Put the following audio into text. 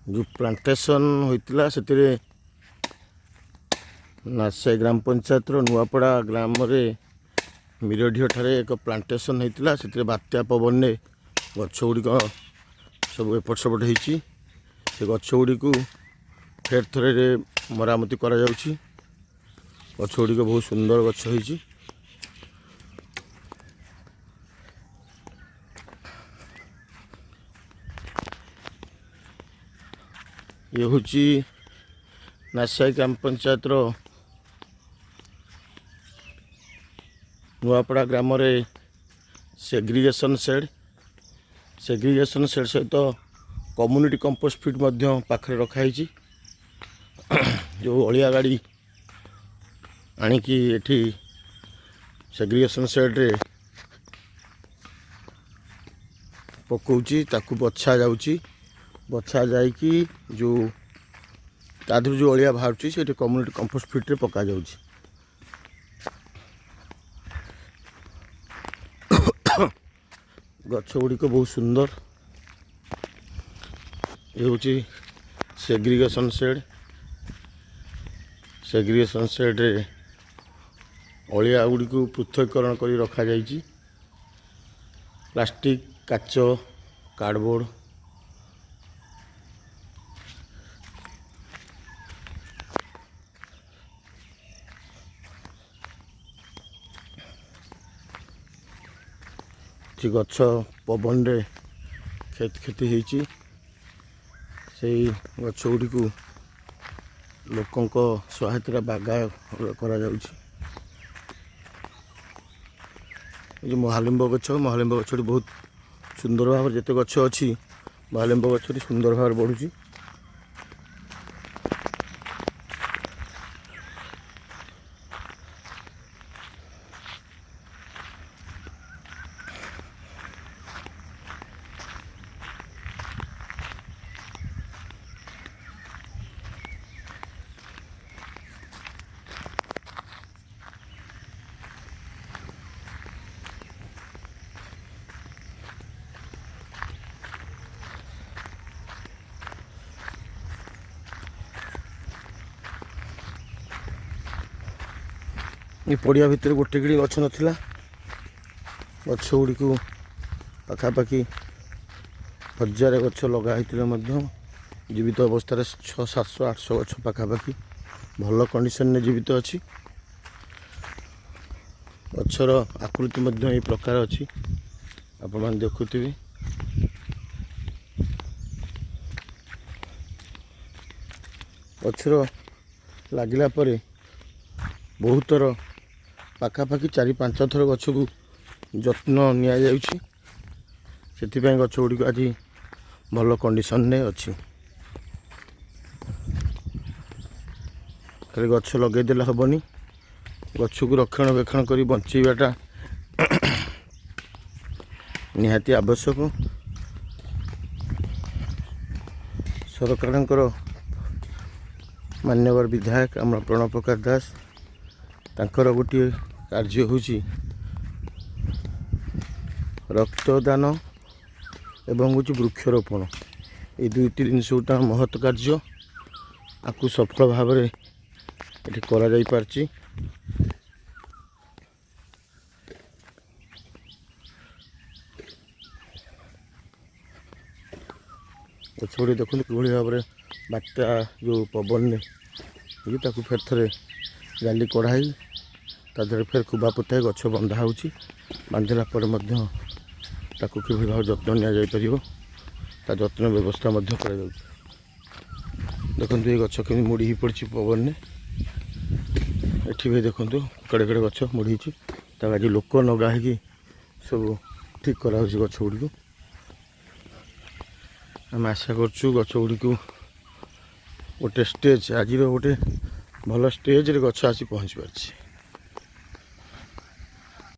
जो प्लांटेशन होता से नाथसाही ग्रामपंचायत नुआपड़ा ग्राम मिरढी ठारे एक प्लांटेशन होता से बात्या पवन ने गछ गुड़िक सब एपट सेपट होती से गछ गुड़ी को फेर थरे मरामती करा जाउछि। गछ गुड़िक बहुत सुंदर गछ होइछि। ये हूँ नाथसाही ग्राम पंचायत नुआपड़ा ग्राम सेग्रीगेशन शेड सहित कम्युनिटी कंपोस्ट फिट पाखे रखाई। जो अलिया गाड़ी आणिकी एठी सेग्रीगेशन शेड रे पकाउची ताकू बछा जाउची। बछा जाइकी जो ताधर जो अलिया बाहर से कम्युनिटी कंपोस्ट फिट रे पका जाउची। गछ गुड़िक बहुत सुंदर। ये हूँ सेग्रीगेशन शेड रे अलिया गुड़ी को पृथककरण कर रखा जाइछि। प्लास्टिक काच कार्डबोर्ड गछ पवन रे क्षति होती से गछ गुड़ी को लोकों सहायता बागा करा जाउछि। ये महालिंब गछ बहुत सुंदर भाव जिते गछ अच्छी महालिंब गछ सुंदर भाव बढ़ुची। ये पड़िया भितर गोटे गिड़ी गछ नाला गछ गुड़ी को पखापाखि 1000 गछ लगाई जीवित अवस्था 600-700-800 गछ पखापाखि भल कंडीशन ने जीवित अच्छी। गछर आकृति ये प्रकार अच्छी आपण मैंने देखुथिबे। गछर लागिला परे बहुत थर पाखापाखि 4-5 थर गछ को जत्न निया जाउछि। सेथिपाई गछ गुड़ी को आज भल कंडीशन ने अच्छी। खाली गछ लगेदेले हेबनी गछ को रक्षणाबेक्षण कर बंचेबाटा निहाती आवश्यक। सरकार मान्यवर विधायक आम प्रणव प्रकाश दास तांकर गोटे कार्य होची रक्तदान एवं होची वृक्षरोपण। ये 2-3 जिनस गोटा महत् कार्य आपको सफल भाव में ये करा जाई पारची। गछड़ी देखो कि भाव में बात्या जो पवन ने फिर थे जाली कढ़ाई तादर फिर खुबा पोताई गछ बंधा होची। बांधिला पर कि भाव जत्न नि जत्न व्यवस्था देखो ये गछ के मुड़ी ही पड़ी पवन ने एठी भी देखो कड़े कड़े गछ मुड़ी आज लोक नगा है सब ठीक करा गछ गुड़ी को। आम आशा करछु गछ गुड़ी को गोटे स्टेज आज गोटे भल स्टेज रे गछ आसी पहुँच पारछि।